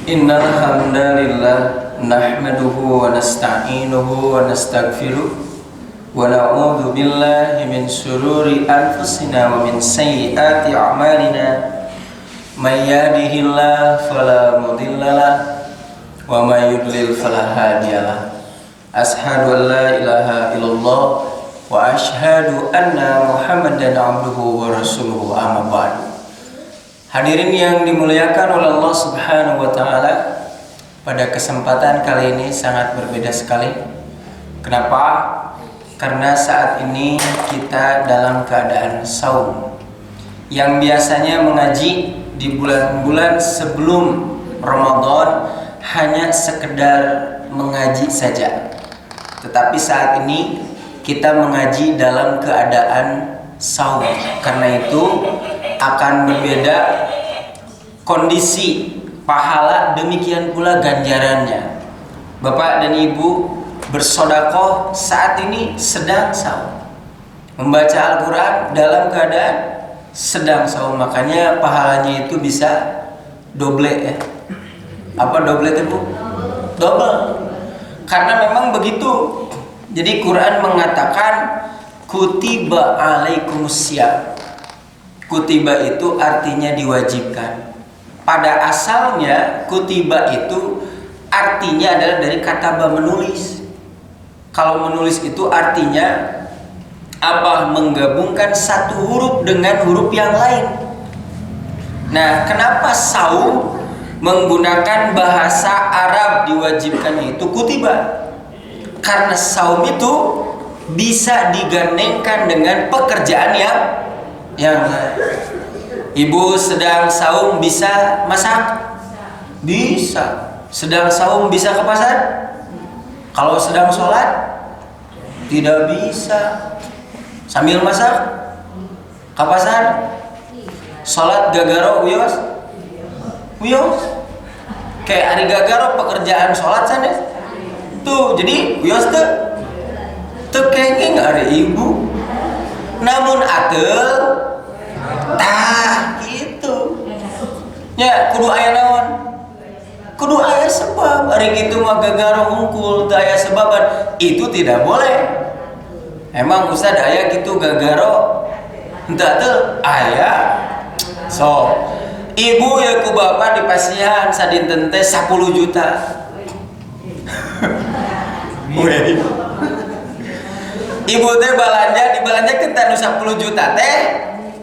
Innal hamdalillah nahmaduhu wa nasta'inuhu wa nastaghfiruh wa na'udzu billahi min shururi anfusina wa min sayyiati a'malina may yahdihillahu fala mudhillalah wa may yudlil fala hadiyalah. Ashhadu an la ilaha illallah wa ashhadu anna Muhammadan abduhu wa rasuluhu, amma ba'du. Hadirin yang dimuliakan oleh Allah Subhanahu wa taala, pada kesempatan kali ini sangat berbeda sekali. Kenapa? Karena saat ini kita dalam keadaan saum. Yang biasanya mengaji di bulan-bulan sebelum Ramadan hanya sekedar mengaji saja. Tetapi saat ini kita mengaji dalam keadaan saum. Karena itu akan berbeda kondisi pahala, demikian pula ganjarannya. Bapak dan Ibu bersodakoh saat ini sedang saum, membaca Al-Quran dalam keadaan sedang saum, makanya pahalanya itu bisa doble ya. Apa doble itu Bu? Double. Karena memang begitu. Jadi Quran mengatakan kutiba alaikumusiyam. Kutiba itu artinya diwajibkan. Pada asalnya kutiba itu artinya adalah dari kataba, menulis. Kalau menulis itu artinya apa? Menggabungkan satu huruf dengan huruf yang lain. Nah, kenapa saum menggunakan bahasa Arab diwajibkannya itu kutiba? Karena saum itu bisa digandengkan dengan pekerjaan yang lain. Ibu sedang saum bisa masak? Bisa. Sedang saum bisa ke pasar? Kalau sedang sholat? Tidak bisa. Sambil masak? Ke pasar? Sholat gagaro uyos? Uyos? Kayak hari gagaro pekerjaan sholat sana? Tuh, jadi uyos tuh? Tuh kayaknya gak ada ibu. Namun atel tah gitu ya, kudu aya naon, kudu aya sebab. Ari kitu mah gagaro hungkul teu aya sebaban, itu tidak boleh. Emang Ustaz aya gitu gagaro henteu teu aya. So ibu ya ku bapak dipasihan sadinten teh 10 juta. Ibu teh balanja dibalanja kentan 10 juta teh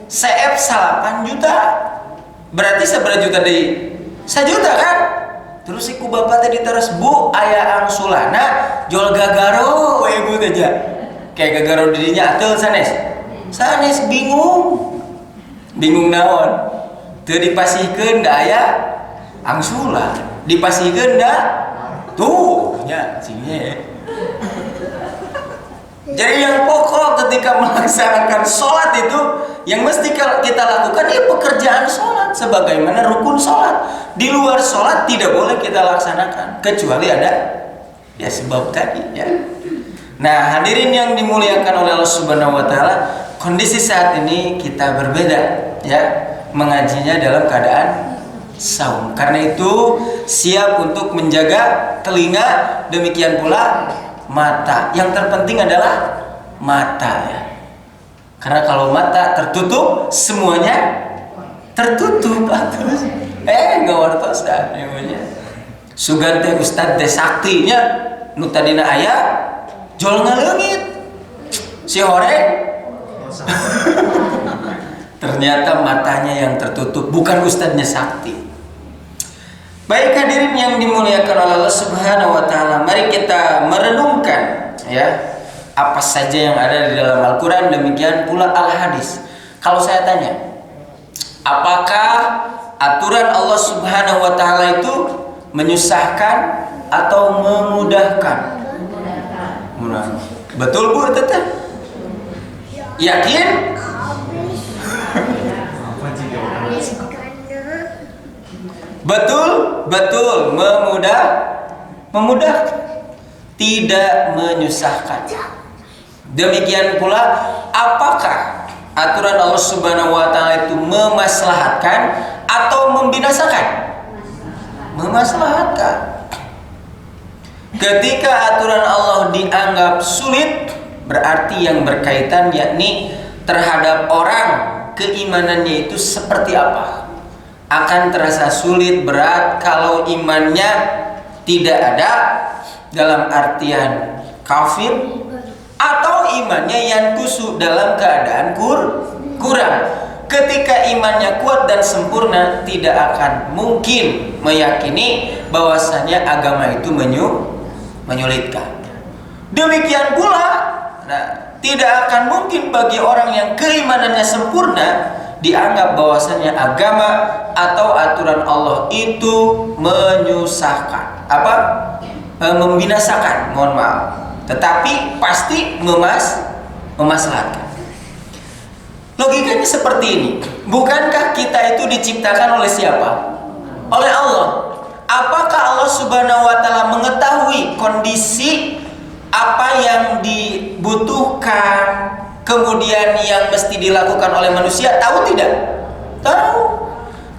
CF 8 juta. Berarti seberapa juta deui? 1 juta kan? Terus si ku bapak teh diteres, "Bu, aya angsulana jual gagaro we ibu teh ja." Kayak gagaro dirinya atuh sanes. Sanes bingung. Bingung naon? Teu dipasihkeun da aya angsulan. Dipasihkeun da tuh nya cie. Jadi yang pokok ketika melaksanakan sholat itu yang mesti kita lakukan ya pekerjaan sholat sebagaimana rukun sholat. Di luar sholat tidak boleh kita laksanakan kecuali ada ya sebab tadi ya. Nah, hadirin yang dimuliakan oleh Allah Subhanahu wa taala, kondisi saat ini kita berbeda ya, mengajinya dalam keadaan saum. Karena itu siap untuk menjaga telinga, demikian pula mata. Yang terpenting adalah mata ya. Karena kalau mata tertutup, semuanya tertutup. Terus nggak wartos dah namanya. Sugan teh Ustad teh saktinya nu tadina aya jol ngaleungit. Si horeng ternyata matanya yang tertutup, bukan Ustadznya sakti. Baik hadirin yang dimuliakan oleh Allah Subhanahu wa taala, mari kita merenungkan ya apa saja yang ada di dalam Al-Qur'an, demikian pula Al-Hadis. Kalau saya tanya, apakah aturan Allah Subhanahu wa taala itu menyusahkan atau memudahkan? Betul Bu teteh? Yakin? Betul, memudahkan, tidak menyusahkan. Demikian pula, apakah aturan Allah Subhanahu wa taala itu memaslahatkan atau membinasakan? memaslahatkan. Ketika aturan Allah dianggap sulit, berarti yang berkaitan yakni terhadap orang, keimanannya itu seperti apa, akan terasa sulit, berat kalau imannya tidak ada dalam artian kafir, atau imannya yang kusuk dalam keadaan kurang. Ketika imannya kuat dan sempurna, tidak akan mungkin meyakini bahwasanya agama itu menyulitkan. Demikian pula, tidak akan mungkin bagi orang yang keimanannya sempurna dianggap bahwasanya agama atau aturan Allah itu menyusahkan, membinasakan, mohon maaf, tetapi pasti memaslahatkan. Logikanya seperti ini. Bukankah kita itu diciptakan oleh siapa? Oleh Allah. Apakah Allah Subhanahu wa Ta'ala mengetahui kondisi apa yang dibutuhkan, kemudian yang mesti dilakukan oleh manusia? Tahu tidak? Tahu.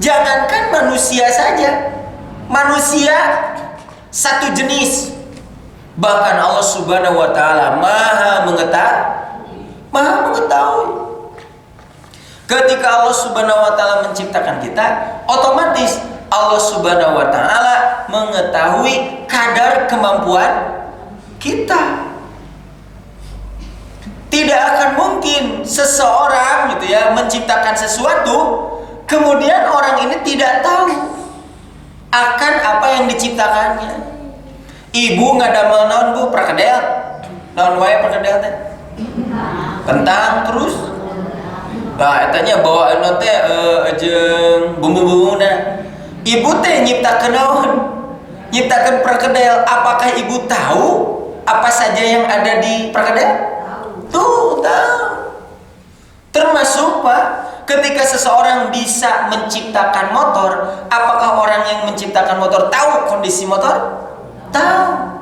Jangankan manusia saja, manusia satu jenis, bahkan Allah Subhanahu wa Ta'ala maha mengetahui. Ketika Allah Subhanahu wa Ta'ala menciptakan kita, otomatis Allah Subhanahu wa Ta'ala mengetahui kadar kemampuan kita. Tidak akan mungkin seseorang gitu ya menciptakan sesuatu, kemudian orang ini tidak tahu akan apa yang diciptakannya. Ibu ngadamel naon bu, perkedel, naon wae perkedel teh, kentang terus. Nah, etanya bawa teh jeung bumbu-bumbuna. Ibu teh nyiptakeun naon? Nyiptakeun perkedel. Apakah ibu tahu apa saja yang ada di perkedel? Tuh, tahu. Termasuk Pak, ketika seseorang bisa menciptakan motor, apakah orang yang menciptakan motor tahu kondisi motor? Tahu.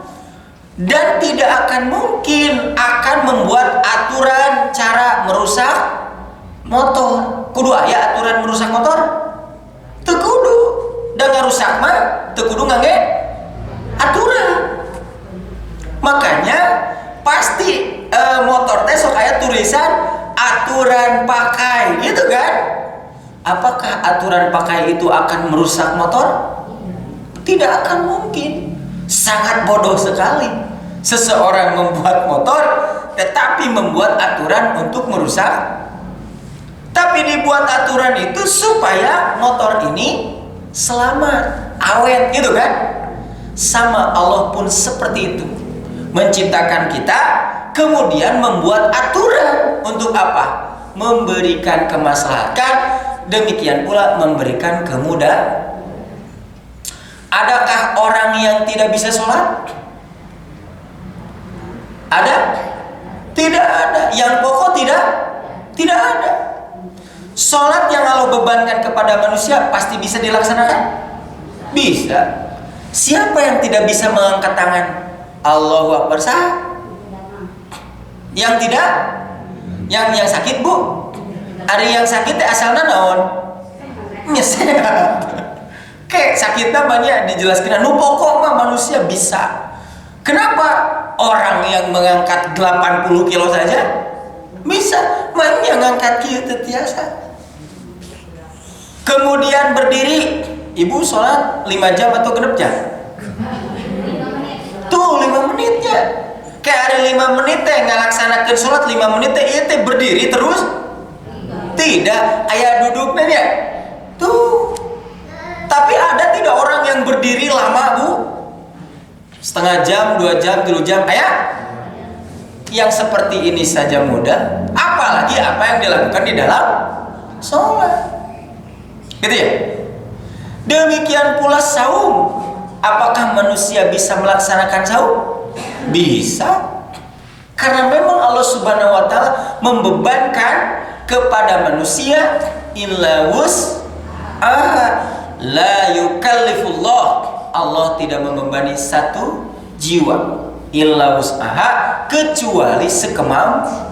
Dan tidak akan mungkin akan membuat aturan cara merusak motor. Kudu aya aturan merusak motor? Teu kudu. Da ngarusak mah teu kudu ngangge aturan. Makanya pasti motor teh sok aya tulisan aturan pakai, gitu kan? Apakah aturan pakai itu akan merusak motor? Tidak akan mungkin. Sangat bodoh sekali seseorang membuat motor tetapi membuat aturan untuk merusak. Tapi dibuat aturan itu supaya motor ini selamat, awet, gitu kan? Sama Allah pun seperti itu. Menciptakan kita, kemudian membuat aturan untuk apa? Memberikan kemaslahatan, demikian pula memberikan kemudahan. Adakah orang yang tidak bisa sholat? Ada? Tidak ada. Yang pokok tidak ada. Sholat yang Allah bebankan kepada manusia pasti bisa dilaksanakan? Bisa. Siapa yang tidak bisa mengangkat tangan? Allahu Akbar sah. Yang tidak? Yang sakit bu? Ada yang sakit asalnya naon? Sehat. Kayak sakitnya banyak dijelaskan. Nu pokok mah manusia bisa. Kenapa? Orang yang mengangkat 80 kilo saja bisa. Mainnya ngangkat kieu tiasa. Kemudian berdiri, ibu sholat 5 jam atau genep jam? Tuh 5 menitnya. Kayak ada 5 menit teh ngalaksanakeun sholat 5 menit teh ieu teh berdiri terus? Tidak, aya duduknya ya. Tuh. Tapi ada tidak orang yang berdiri lama bu? Setengah jam, 2 jam, 3 jam, ayah? Yang seperti ini saja mudah, apalagi apa yang dilakukan di dalam sholat. Gitu ya. Demikian pula saum. Apakah manusia bisa melaksanakan saum? Bisa. Karena memang Allah Subhanahu wa Ta'ala membebankan kepada manusia illa wus'aha, la yukallifullah. Allah tidak membebani satu jiwa illa wus'aha, kecuali sekemampuan.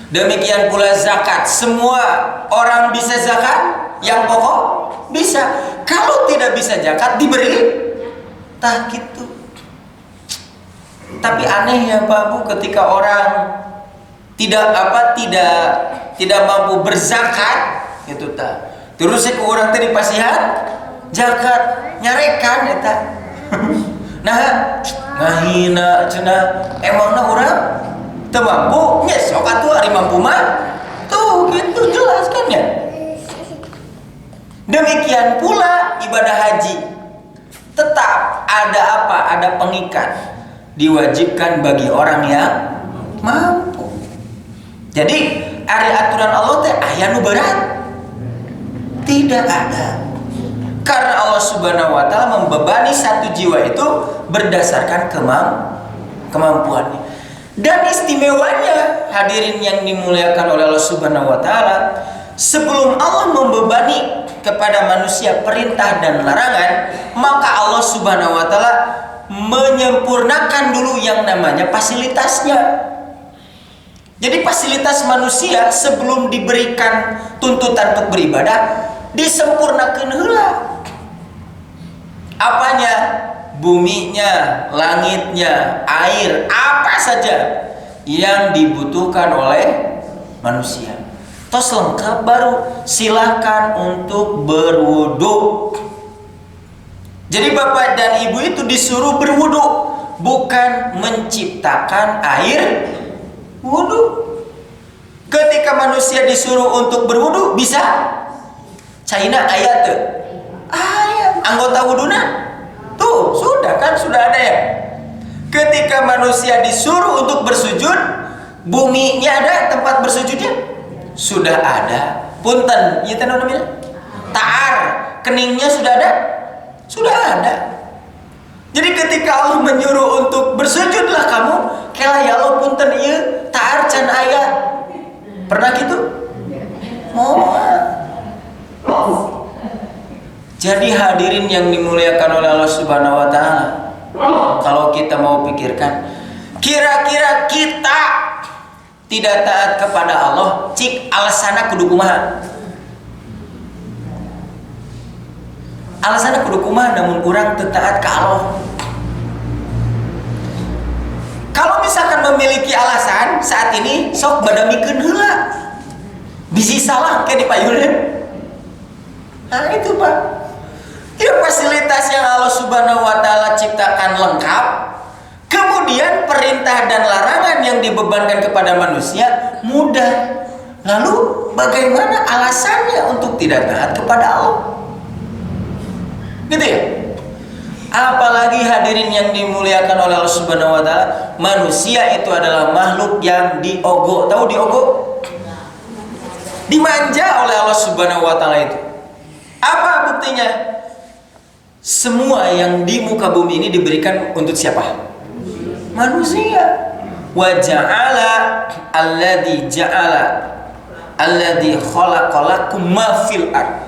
Demikian pula zakat. Semua orang bisa zakat? yang pokok bisa. Kalau tidak bisa zakat diberi tah gitu. Tapi aneh ya Pak Bu, ketika orang tidak mampu berzakat gitu ta. Terus ke orang tadi pasihan zakat nyarekan eta. Nah, ngahina cenah emangna urang teu mampu, nya sok atuh ari mampu mah. Tuh gitu jelas kan ya. Demikian pula ibadah haji. Tetap ada apa? Ada pengikat. Diwajibkan bagi orang yang mampu. Jadi ari aturan Allah teh aya nu berat? Tidak ada. Karena Allah Subhanahu wa taala membebani satu jiwa itu berdasarkan kemampuannya. Dan istimewanya hadirin yang dimuliakan oleh Allah Subhanahu wa taala, sebelum Allah membebani kepada manusia perintah dan larangan, maka Allah Subhanahu wa taala menyempurnakan dulu yang namanya fasilitasnya. Jadi fasilitas manusia sebelum diberikan tuntutan untuk beribadah disempurnakan heula. Apanya? Buminya, langitnya, air, apa saja yang dibutuhkan oleh manusia. Tos lengkap baru silakan untuk berwudu. Jadi bapak dan ibu itu disuruh berwudu, bukan menciptakan air wudu. Ketika manusia disuruh untuk berwudu bisa? Caina ayat tuh. Ayat anggota wuduna. Tuh, sudah kan, sudah ada ya. Ketika manusia disuruh untuk bersujud, buminya ada tempat bersujudnya? Sudah ada. Punten, ieu teh namanya ta'ar, keningnya sudah ada? Sudah ada. Jadi ketika Allah menyuruh untuk bersujudlah kamu, kela ya Allah punten ieu ta'ar can aya. Pernah gitu? Jadi hadirin yang dimuliakan oleh Allah Subhanahu wa taala, kalau kita mau pikirkan, kira-kira kita tidak taat kepada Allah, cik alasana kudu kumaha? Alasana kudu kumaha namun kurang teu taat ka Allah. Kalau misalkan memiliki alasan saat ini, sok badamikeun heula. Bisi salah ke dipayeuneun. Nah itu Pak. Ya fasilitas yang Allah Subhanahu wa taala ciptakan lengkap. Kemudian perintah dan larangan yang dibebankan kepada manusia mudah. Lalu bagaimana alasannya untuk tidak taat kepada Allah? Gitu ya. Apalagi hadirin yang dimuliakan oleh Allah Subhanahu wa taala, manusia itu adalah makhluk yang diogo. Tahu diogo? Dimanja oleh Allah Subhanahu wa taala itu. Apa buktinya? Semua yang di muka bumi ini diberikan untuk siapa? Manusia. Wa ja'ala alladzi khalaqalakum ma fil ard.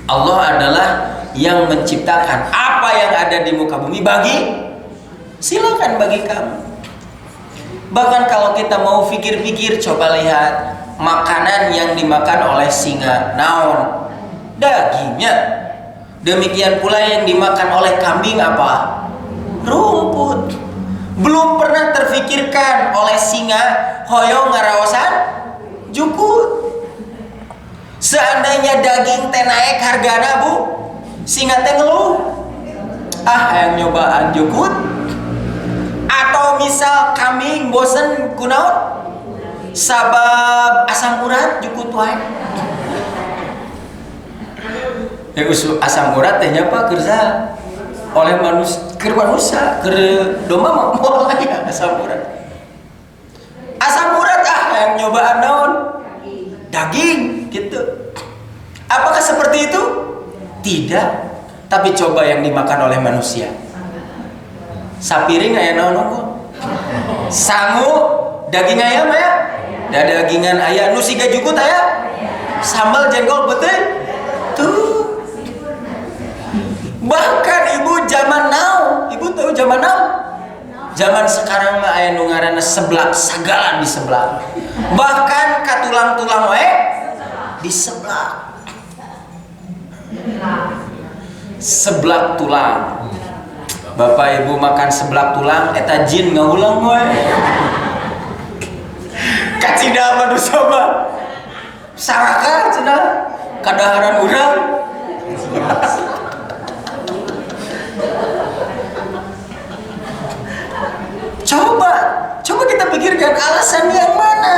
Allah adalah yang menciptakan apa yang ada di muka bumi silakan bagi kamu. Bahkan kalau kita mau pikir-pikir, coba lihat makanan yang dimakan oleh singa, naon? Dagingnya. Demikian pula yang dimakan oleh kambing apa? Rumput. Belum pernah terfikirkan oleh singa hoyong ngaraosan jukut. Seandainya daging teh naik hargana Bu, singa teh ngeluh. Yang nyobaan jukut. Atau misal kambing bosen kunaon? Sabab asam urat jukut wae. Asam urat tehnya apa kerja oleh manusia ke domba mau aya asam urat. Asam urat yang nyobaan naon? Daging gitu. Apakah seperti itu? Tidak. Tapi coba yang dimakan oleh manusia. Sapiring aya naon unggul? Sangu, daging ayam aya? Dagingan aya nu siga jukut aya? Sambal jengkol betul? Tuh. Bahkan ibu zaman now, ibu tahu zaman now? Zaman sekarang mah aya nu ngaranna seblak, sagala di seblak. Bahkan ka tulang-tulang wae di seblak. Seblak tulang. Bapak Ibu makan seblak tulang eta jin ngaulang we. Kacida mah coba. Saraka cenah kadaharan urang. Coba kita pikirkan alasan yang mana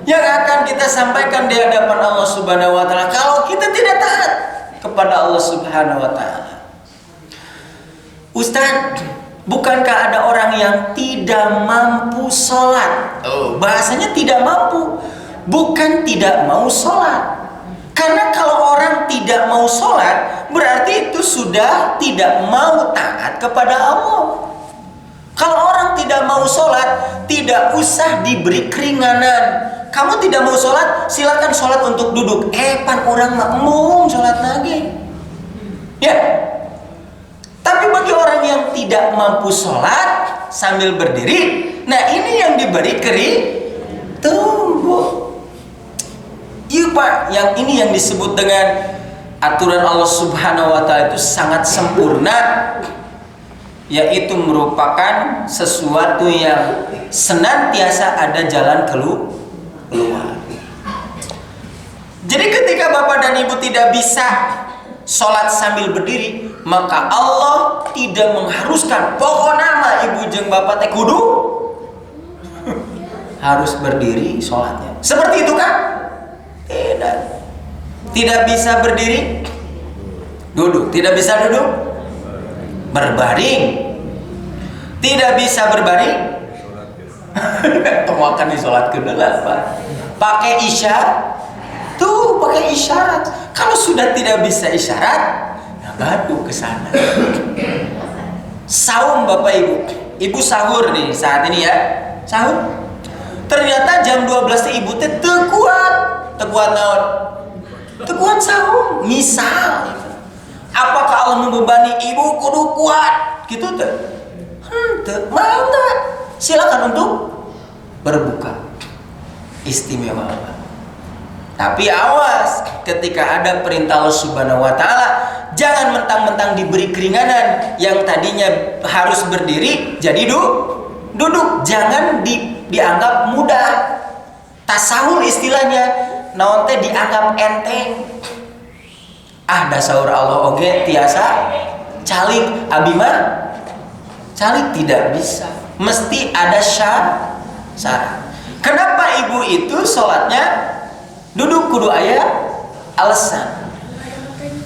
yang akan kita sampaikan di hadapan Allah Subhanahu wa taala kalau kita tidak taat kepada Allah Subhanahu wa taala. Ustaz, bukankah ada orang yang tidak mampu sholat? Bahasanya tidak mampu, bukan tidak mau sholat. Karena kalau orang tidak mau sholat, berarti itu sudah tidak mau taat kepada Allah. Kalau orang tidak mau sholat, tidak usah diberi keringanan. Kamu tidak mau sholat, silakan sholat untuk duduk. Pan orang makmum sholat lagi. Ya. Tapi bagi orang yang tidak mampu sholat sambil berdiri, nah ini yang diberi tunggu. Iya Pak, yang ini yang disebut dengan aturan Allah Subhanahu wa taala itu sangat sempurna, yaitu merupakan sesuatu yang senantiasa ada jalan keluar. Jadi ketika Bapak dan Ibu tidak bisa sholat sambil berdiri, maka Allah tidak mengharuskan pokok nama Ibu jeung Bapak teh kudu harus berdiri sholatnya. Seperti itu kan? Tidak bisa berdiri, duduk. Tidak bisa duduk, berbaring. Tidak bisa berbaring, temukan disolatkeun heula Pak. Pakai isyarat. Tuh, pakai isyarat. Kalau sudah tidak bisa isyarat, nah baru ke sana. Saum Bapak Ibu. Ibu sahur nih saat ini ya. Sahur. Ternyata jam 12 Ibu teh teu kuat. Teu kuat naon? Teu kuat saum. Misal apakah Allah membebani Ibu kudu kuat? Gitu teh. Mau enggak? Silakan untuk berbuka. Istimewa. Tapi awas, ketika ada perintah Allah Subhanahu wa taala, jangan mentang-mentang diberi keringanan yang tadinya harus berdiri jadi duduk. Jangan dianggap mudah. Tasawur istilahnya, naon teh dianggap enteng. Da saur Allah oge tiasa calik abi mah calik tidak bisa. Mesti ada syarat. Kenapa Ibu itu sholatnya duduk kudu aya alasan?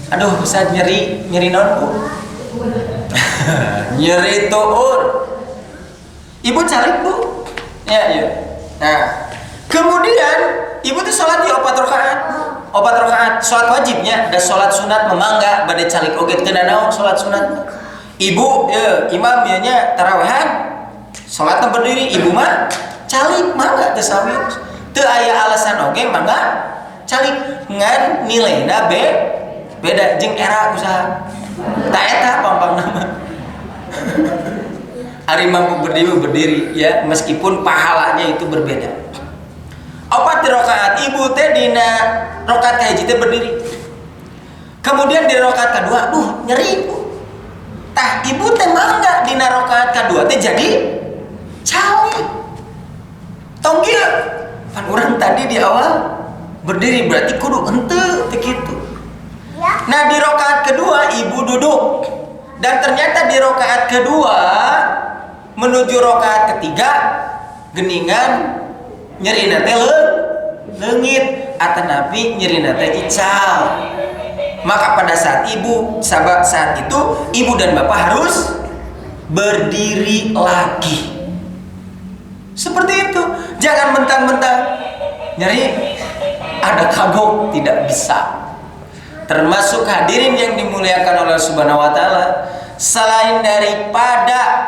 Aduh, Ustaz nyeri naon Bu? Nyeri tuur. Ibu calik Bu? Ya. Nah, kemudian Ibu tuh sholat di 4 rakaat. 4 rakaat sholat wajibnya, dan sholat sunat memangga bade calik oge teu naon sholat sunat. Ibu imam nya tarawehan, sholatna berdiri, Ibu mah calik mangga teu sawi. Teu aya alasan oge mangga calik ngan nilaina beda jeung era usaha. Ta eta pampangna mah. Ari mampu berdiri ya, meskipun pahalanya itu berbeda. 4 rakaat Ibu teh dina rakaat kahiji teh berdiri. Kemudian di rakaat kedua, nyeri Ibu. Tah Ibu teh mangga dina rakaat kedua teh jadi calik. Tong kieu. Pan urang tadi di awal berdiri berarti kudu henteu teh kitu. Nah, di rakaat kedua Ibu duduk. Dan ternyata di rakaat kedua menuju rakaat ketiga geningan nyerina teh leungit atanapi nyerina teh ical. Maka pada saat itu Ibu dan Bapak harus berdiri lagi. Seperti itu. Jangan mentang-mentang nyeri ada kagok, tidak bisa. Termasuk hadirin yang dimuliakan oleh Subhanahu wa taala, selain daripada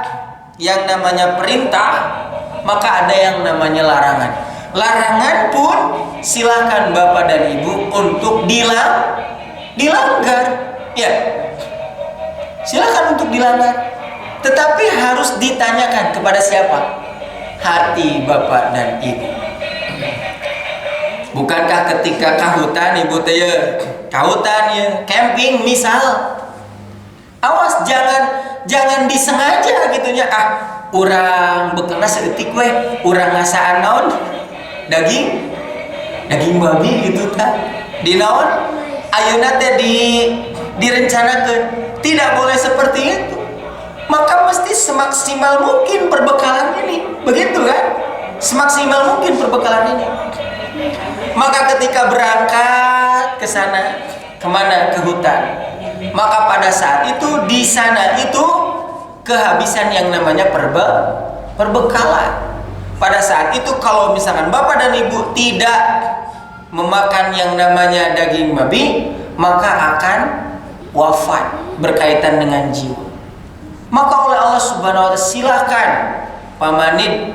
yang namanya perintah, maka ada yang namanya larangan. Larangan pun silakan Bapak dan Ibu untuk dilanggar. Ya. Silakan untuk dilanggar. Tetapi harus ditanyakan kepada siapa? Hati Bapak dan Ibu. Bukankah ketika kahutan ibu teh ya, kahutan ya, camping misal, awas jangan disengaja gitunya, urang bekelna seeutik we, urang ngasaan naon daging babi gitu ta, di naon ayeuna teh direncanakeun, tidak boleh seperti itu. Maka mesti semaksimal mungkin perbekalan ini, begitu kan? Semaksimal mungkin perbekalan ini. Maka ketika berangkat ke sana, kemana? Ke hutan. Maka pada saat itu di sana itu kehabisan yang namanya perbekalan. Pada saat itu kalau misalkan bapak dan ibu tidak memakan yang namanya daging babi, maka akan wafat berkaitan dengan jiwa. Maka oleh Allah Subhanahu wa taala silakan pamanit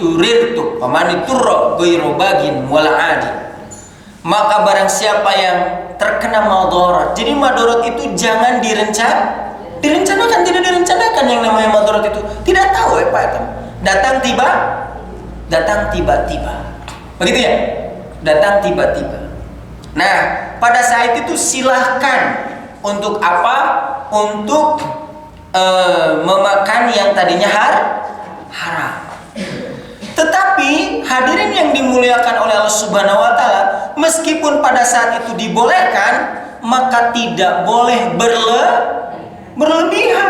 turro ghairu bagin wala adi. Maka barang siapa yang terkena madarat, jadi madarat itu jangan direncanakan, tidak direncanakan yang namanya madarat itu. Tidak tahu ya Pak, datang tiba-tiba. Begitu ya? Datang tiba-tiba. Nah, pada saat itu silahkan untuk apa? Untuk memakan yang tadinya haram. Tetapi hadirin yang dimuliakan oleh Allah Subhanahu wa taala, meskipun pada saat itu dibolehkan, maka tidak boleh berlebihan.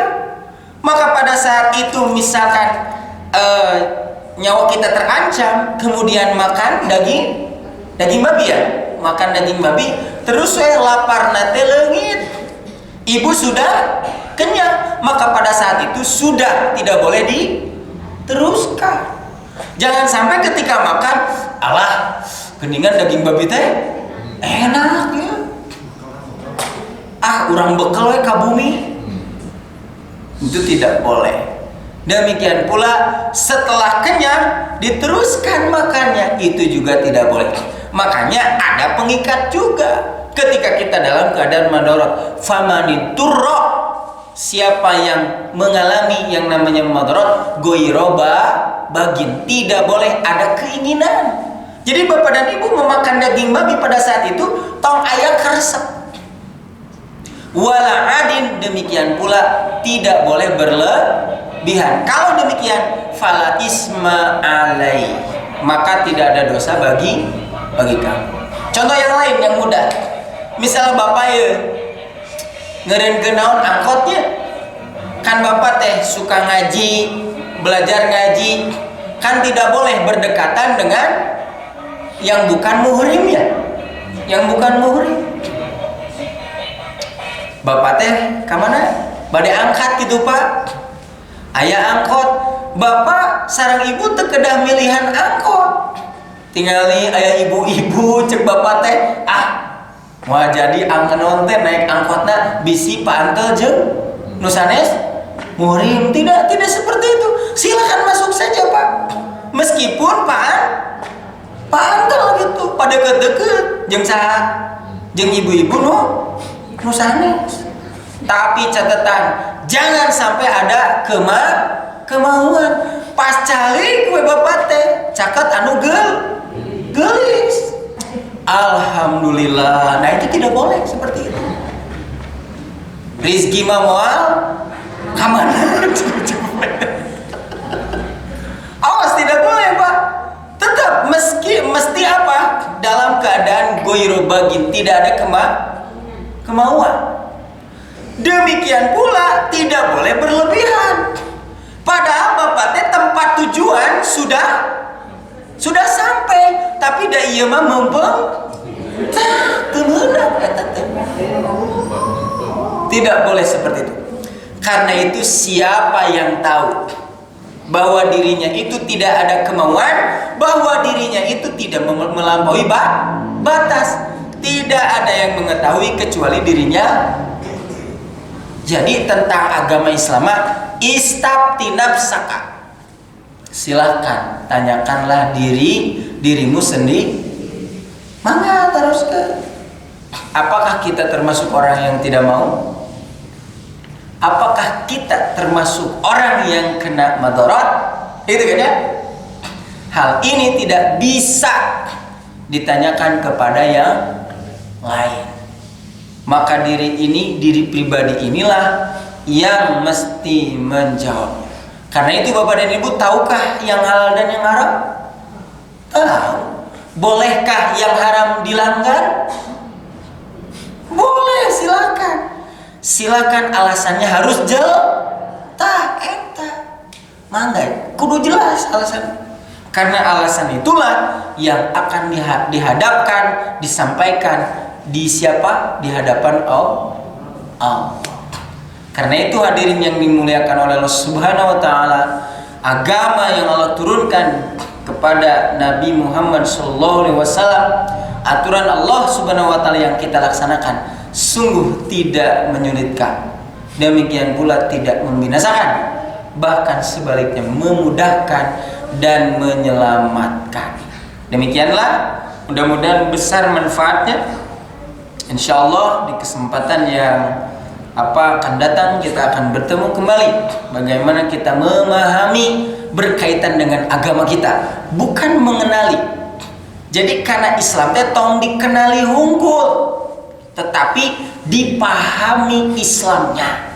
Maka pada saat itu misalkan nyawa kita terancam, kemudian makan daging babi ya, makan daging babi, terus lapar nate leungit, ibu sudah kenyang, maka pada saat itu sudah tidak boleh diteruskan. Jangan sampai ketika makan, alah geningan daging babi teh enak ya, urang bekal we ka bumi. Itu tidak boleh. Demikian pula setelah kenyang diteruskan makannya, itu juga tidak boleh. Makanya ada pengikat juga ketika kita dalam keadaan madarat. Famaniturra, siapa yang mengalami yang namanya madarat ghairoba bagin, tidak boleh ada keinginan. Jadi bapak dan ibu memakan daging babi pada saat itu tong aya karesep. Wala adin, demikian pula tidak boleh berlebihan. Kalau demikian fala isma alai, maka tidak ada dosa bagi kamu. Contoh yang lain yang mudah. Misal bapak ya ngeureun naon angkotnya, kan bapak teh suka ngaji, belajar ngaji, kan tidak boleh berdekatan dengan yang bukan muhrim ya, yang bukan muhrim. Bapak teh kamana? Bade angkat gitu pak. Aya angkot, bapak sareng ibu teu kedah milihan angkot. Tingali aya ibu-ibu cek bapak teh, wah jadi angkenon teh naik angkotna bisi paantel jeung nu sanes muhrim. Tidak seperti itu. Silakan masuk saja pak. Meskipun paantel gitu, pada deket-deket jeung saha? Jeung ibu-ibu nu sanes. Tapi catatan, jangan sampai ada kemauan. Pas calik we bapak teh caket anu gelis. Alhamdulillah. Nah itu tidak boleh seperti itu. Rizki mah moal kamana? Awas, tidak boleh pak. Tetap mesti apa? Dalam keadaan ghairu bagin, tidak ada kemauan. Demikian pula tidak boleh berlebihan. Padahal bapak teh tempat tujuan sudah sampai, tapi da ieu mah mumpung tidak boleh seperti itu. Karena itu siapa yang tahu bahwa dirinya itu tidak ada kemauan, bahwa dirinya itu tidak melampaui batas, tidak ada yang mengetahui kecuali dirinya. Jadi tentang agama Islam, istabti nafsaka, silahkan tanyakanlah dirimu sendiri. Mangga terus ke. Apakah kita termasuk orang yang tidak mau? Apakah kita termasuk orang yang kena madarat? Itu kan ya. Hal ini tidak bisa ditanyakan kepada yang lain. Maka diri pribadi inilah yang mesti menjawab. Karena itu Bapak dan Ibu, tahukah yang halal dan yang haram? Tahu. Bolehkah yang haram dilanggar? Boleh, silakan. Silakan, alasannya harus mangga, kudu jelas alasan. Karena alasan itulah yang akan dihadapkan, disampaikan di siapa? Di hadapan Allah. Karena itu hadirin yang dimuliakan oleh Allah Subhanahu wa taala, agama yang Allah turunkan kepada Nabi Muhammad SAW, aturan Allah Subhanahu wa taala yang kita laksanakan sungguh tidak menyulitkan. Demikian pula tidak membinasakan, bahkan sebaliknya memudahkan dan menyelamatkan. Demikianlah, mudah-mudahan besar manfaatnya. Insyaallah di kesempatan yang akan datang kita akan bertemu kembali bagaimana kita memahami berkaitan dengan agama kita, bukan mengenali. Jadi karena Islam tong dikenali hunggul, tetapi dipahami Islamnya.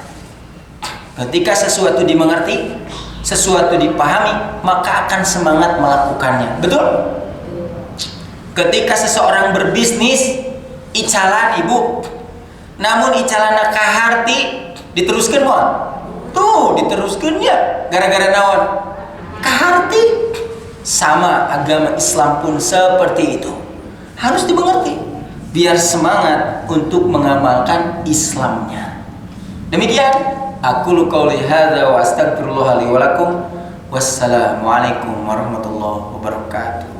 Ketika sesuatu dimengerti, sesuatu dipahami, maka akan semangat melakukannya. Betul? Ketika seseorang berbisnis, icalan ibu, namun icalana kaharti diteruskan mohon. Tuh diteruskan ya, gara-gara naon? Kaharti. Sama agama Islam pun seperti itu. Harus dimengerti biar semangat untuk mengamalkan Islamnya. Demikian aku qouli hadza wa astaghfirullah li wa lakum. Wassalamualaikum warahmatullahi wabarakatuh.